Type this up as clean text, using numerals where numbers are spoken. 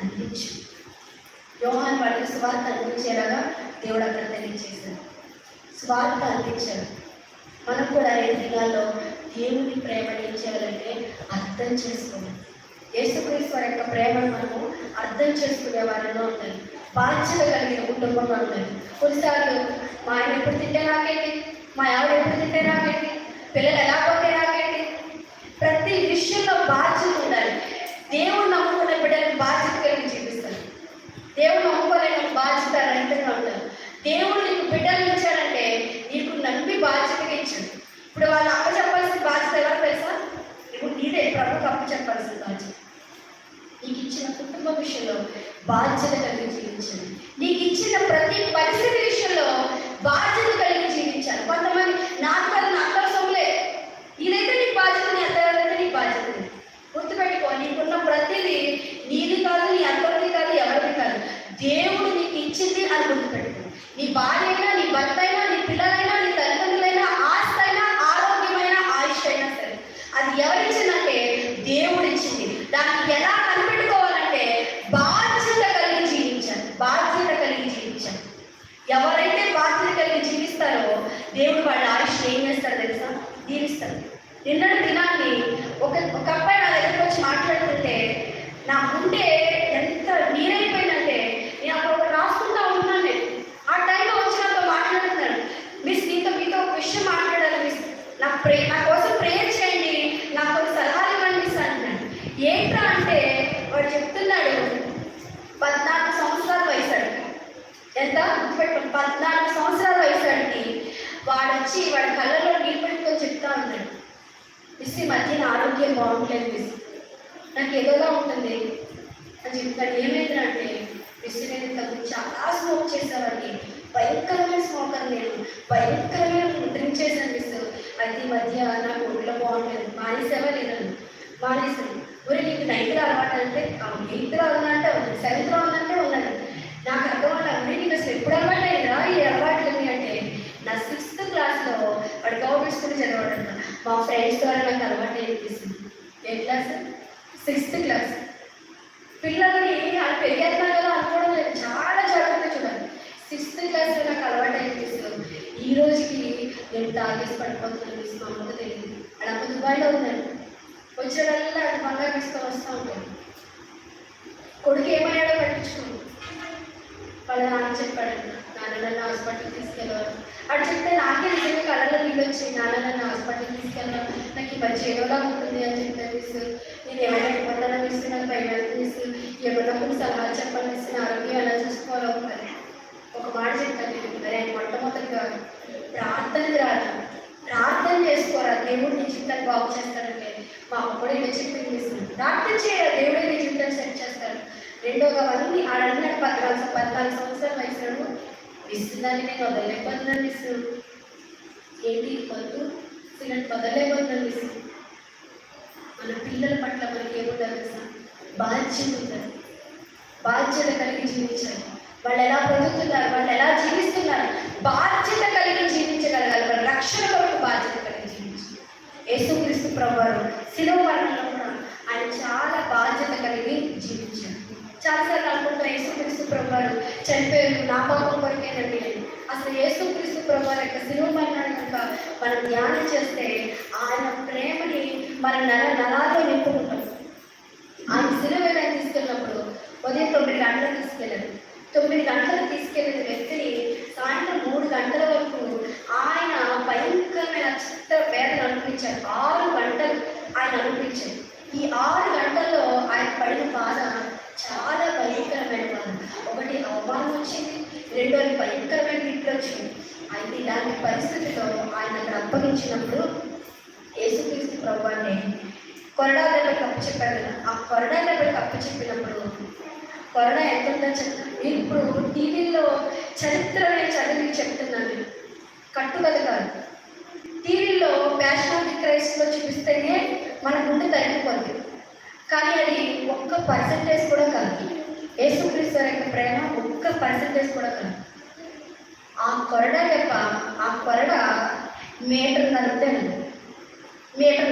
అందించు. యోహాను వాడికి సువార్త అందించేలాగా దేవుడు అక్కడ తెలియజేశాడు. సువార్త అందించాడు. మనం కూడా 2 దినాల్లో దేవుని ప్రేమను ఏం చేయాలంటే అర్థం చేసుకోవాలి. యేసుక్రీస్తు వారి యొక్క ప్రేమను మనము అర్థం చేసుకునే వారిలో ఉండాలి. బాధ్యత కలిగిన కుటుంబంలో ఉండాలి. కొన్నిసార్లు మా ఆయన ఎప్పుడు తింటే నాకేంటి, మా ఆవిడ ఎప్పుడు తింటే నాకేంటి, పిల్లలు ఎలా పోతే నాకేంటి, ప్రతి విషయంలో బాధ్యత ఉండాలి. దేవుడు నమ్ముకునే బిడ్డలకు బాధ్యత కలిగి చూపిస్తాడు. దేవుడు నమ్ముకోలేని బాధ్యత రహితంగా ఉంటారు. దేవుడు నీకు బిడ్డలు ఇచ్చాడంటే నీకు నమ్మి బాధ్యతగా ఇచ్చాడు. ఇప్పుడు వాళ్ళు అప్ప చెప్పాల్సిన బాధ్యత ఎవరు తెలుసా? ఇప్పుడు నీదే ప్రభుకు అప్పు చెప్పాల్సిన బాధ్యత. నీకు ఇచ్చిన కుటుంబ విషయంలో బాధ్యత కలిగి జీవించాలి. నీకు ఇచ్చిన ప్రతి పరిస్థితి విషయంలో బాధ్యత కలిగి జీవించాలి. కొంతమంది నాకు కాదు, నా అక్కల సొమ్ములే, ఇదైతే నీ బాధ్యత, నీ అత్తగారైతే నీ బాధ్యత. గుర్తుపెట్టుకో, నీకున్న ప్రతిదీ నీది కాదు, నీ అత్తది కాదు, ఎవరిది కాదు, దేవుడు నీకు ఇచ్చింది అని గుర్తుపెట్టుకో. నీ భార్య అయినా, నీ భర్త అయినా, నీ పిల్లలైనా, నీ తల్లిదండ్రులైనా, ఆస్తి అయినా, ఆరోగ్యమైన, ఆయుష్ అయినా సరే అది ఎవరిచ్చిందంటే దేవుడు ఇచ్చింది. దాన్ని ఎలా కనిపెట్టుకోవాలంటే బాధ్యత కలిగి జీవించాలి. బాధ్యత కలిగి జీవించాలి. ఎవరైతే బాధ్యత కలిగి జీవిస్తారో దేవుడు వాళ్ళ ఆయుష్ ఏం చేస్తారో తెలుసా? దీవిస్తాడు. నిన్నటి దినాన్ని ఒక అబ్బాయి నా దగ్గరకు వచ్చి మాట్లాడుతుంటే నా గుండె ఎంత నీరైపోయిందంటే, నేను అక్కడ రాసుకుంటా ఉన్నాను. నేను ఆ టైంలో వచ్చి నాతో మాట్లాడుతున్నాడు. మిస్, మీతో ఒక విషయం మాట్లాడాలి మిస్, నా కోసం ప్రేయర్ చేయండి, నాకు కొన్ని సలహాలు ఇవ్వండి మిస్ అంటున్నాడు. ఏంట్రా అంటే వాడు చెప్తున్నాడు, 14 సంవత్సరాల వయసాడు. ఎంత గుర్తుపెట్టుకోండి, 14 సంవత్సరాల వయసాడికి వాడు వచ్చి వాడి కళ్ళలో నీళ్ళు పెట్టుకొని చెప్తా ఉన్నాడు, మిస్ ఈ మధ్య నా ఆరోగ్యం బాగుంటలేదు మిస్, నాకు ఏదోలా ఉంటుంది అని చెప్తాడు. ఏమైందంటే మిస్, నేను ఇంతకు చాలా స్మోక్ చేసేవాడిని, భయంకరమైన స్మోకర్, నేను భయంకరమైన డ్రింక్ చేశాను మిస్, అయితే ఈ మధ్య నాకు ఒంట్లో బాగుంటుంది, మానేసేవా లేదని. మానేసాను. మరి నీకు నైట్లో అలవాటు అంటే ఎయిత్లో ఉందంటే ఉంది, 7th ఉందంటే ఉన్నాడు. నాకు అర్థం వల్ల నీకు అసలు ఎప్పుడు అలవాటు అయిందా ఈ అలవాట్లని అంటే, నా 6th క్లాస్లో వాడు గవర్నమెంట్ స్కూల్ చదివాడంట. మా ఫ్రెండ్స్ ద్వారా నాకు అలవాటు అనిపిస్తుంది. ఏ క్లాస్? 6th class. పిల్లల్ని వాళ్ళు పెరిగేస్తున్నారు కదా అనుకోవడం లేదు, చాలా జాగ్రత్తగా చూడాలి. 6th క్లాస్లో నాకు అలవాటు అనిపిస్తుంది. ఈ రోజుకి నేను తాగేసి పడిపోతున్నాను మిస్, మా అమ్మకు తెలియదు. అది అమ్మ దుబాయ్లో ఉన్నాను. వచ్చేటల్లా అది బంగారు తీసుకొని వస్తూ ఉంటాను. కొడుకు ఏమయ్యాడో పట్టించుకోండి. వాళ్ళ నాన్న చెప్పాడంట, నాన్న నన్ను హాస్పిటల్కి తీసుకెళ్ళారు. అటు చెప్తే నాకే నిజంగా కళ్ళలో నీళ్ళు వచ్చి, నాన్న నన్ను హాస్పిటల్కి తీసుకెళ్ళాను, నాకు ఈ మధ్య ఏదోలా ఉంటుంది అని చెప్పాను మిస్. నేను ఏమైనా ఇబ్బందులు మిస్, నాకు భయం మిస్, ఏమన్నా కొన్ని సలహాలు చెప్పండి మిస్, నా ఆరోగ్యం ఎలా చూసుకోవాలో ఒకసారి ఒక మాట చెప్తాను. నేను మొట్టమొదటిగా ప్రార్థనకి రాదు, ప్రార్థన చేసుకోరా, దేవుడు నీ జీవితాన్ని బాగు చేస్తాడంటే మా అమ్మ కూడా ఇలా చెప్పింది మిస్. ప్రార్థన చేయరా, దేవుడే నీ జీవితాన్ని సెట్ చేస్తాడు. రెండోగా అన్నీ ఆడన్నీ 14 సంవత్సరాల వయసులో మిస్, దాన్ని నేను వదలలేకపోతున్నాను మిస్. ఏంటి పొద్దు సిగరెట్ వదలలేకపోతున్నాను మిస్. మన పిల్లల పట్ల మనకి ఏముండాలి మిస్? బాధ్యత ఉంటుంది. బాధ్యత కలిగి జీవించాలి. వాళ్ళు ఎలా బ్రతుకుతున్నారు, వాళ్ళు ఎలా జీవిస్తున్నారు, బాధ్యత కలిగి జీవించగలగాలి. వాళ్ళ రక్షణ కొరకు బాధ్యత కలిగి జీవించాలి. యేసుక్రీస్తు ప్రభువారు శిలువ మరణంలో కూడా ఆయన చాలా బాధ్యత కలిగి జీవించారు. చాలాసార్లు అనుకుంటాం యేసుక్రీస్తు ప్రభువారు చనిపోయారు నా పాపం కొరకేనండి. అసలు యేసుక్రీస్తు ప్రభువారు యొక్క శిలువ మరణాన్ని కనుక మనం ధ్యానం చేస్తే ఆయన ప్రేమని మన నరాల్లో నింపుకుంటాం. ఆయన శిలువ మీద తీసుకెళ్ళినప్పుడు ఉదయం 9 గంటలకు తీసుకెళ్ళారు. 9 గంటలకు తీసుకెళ్ళిన వ్యక్తిని సాయంత్రం 3 గంటల వరకు ఆయన భయంకరమైన చిత్త వేదన అనిపించారు. 6 గంటలు ఆయన అనిపించారు. ఈ 6 గంటల్లో ఆయన పడిన బాధ చాలా భయంకరమైన బాధ. ఒకటి అవమానం వచ్చింది, రెండోది భయంకరమైన తిట్లు వచ్చింది. అయితే ఇలాంటి పరిస్థితిలో ఆయన అక్కడ అప్పగించినప్పుడు యేసుక్రీస్తు ప్రభువాన్ని కొరడా దగ్గరికి అప్పచెప్పారు కదా. ఆ కొరడా దగ్గరికి అప్పచెప్పినప్పుడు కొరడా ఎంత ఉందో చెప్తాను. నేను ఇప్పుడు టీవీలో చరిత్ర నేను చదివి చెప్తున్నాను, కట్టుకథ కాదు. టీవీలో ప్యాషన్ ఆఫ్ ది క్రైస్ట్లో చూపిస్తేనే మన గుండె తరిగిపోతుంది. కానీ అది 1% కూడా కాదు. యేసుక్రీస్తు యొక్క ప్రేమ 1% కూడా కాదు. ఆ కొరడ 1.5 మీటర్ ఉంటేనండి, మీటర్